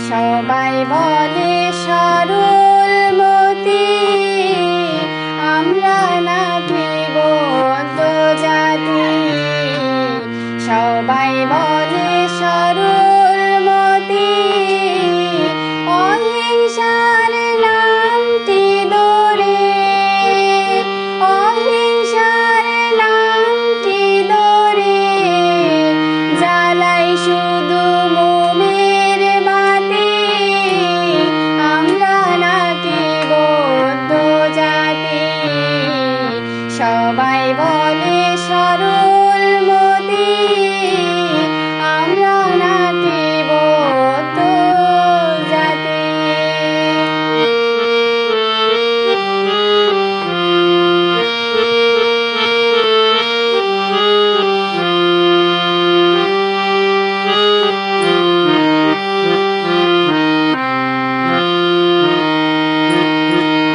সবাই বলে সরলমতি, আমরা নাকি বৌদ্ধ জাতি। সবাই বলে সরলমতি, অহিংসার নামটি ধরে, অহিংসার নামটি ধরে জ্বালাই শুধু মোমের বাতি। আমরা নাকি বৌদ্ধ জাতি। সবাই বলে সরলমতি, আমরা নাকি বৌদ্ধ জাতি।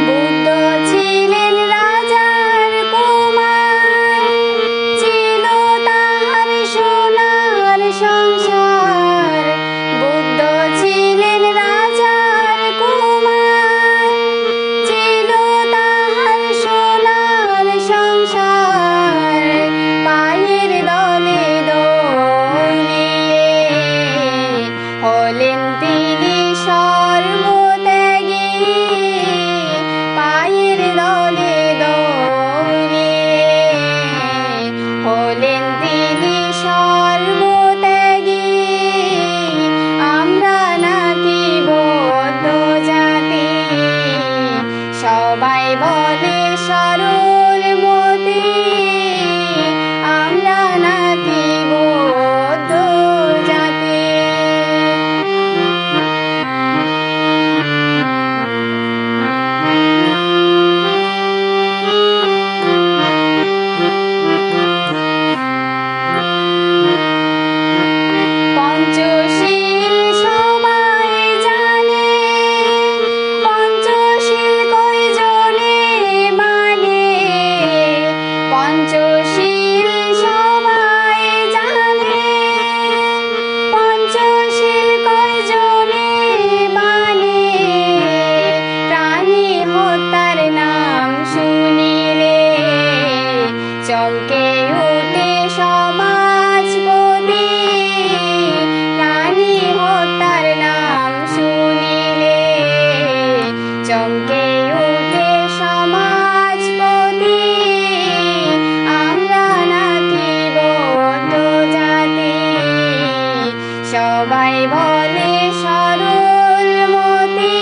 বুদ্ধ ছিলেন রাজার কুমার, ছিল তাহার সোনার সংসার। বুদ্ধ ছিলেন রাজার কুমার, ছিল তাহার সোনার সংসার। পায়ের দলে দৌড়িয়ে হলেন তিনি সর্বত্যাগী। পায়ের দলে দৌড়িয়ে হলেন তিনি সর্বত্যাগী। আমরা নাকি বৌদ্ধ জাতি। সবাই বলে সরলমতি, আমরা নাকি বৌদ্ধ জাতি। পঞ্চশীল সবাই জানে, পঞ্চশীল কয়জনে মানে। পঞ্চশীল সবাই জানে, পঞ্চশীল কয়জনে মানে। প্রাণী হত্যার নাম শুনিলে চমকে উঠে সমাজপতি। প্রাণী হত্যার নাম শুনিলে চমকে উঠে সমাজপতি। আমরা নাকি বৌদ্ধ জাতি। সবাই বলে সরলমতি,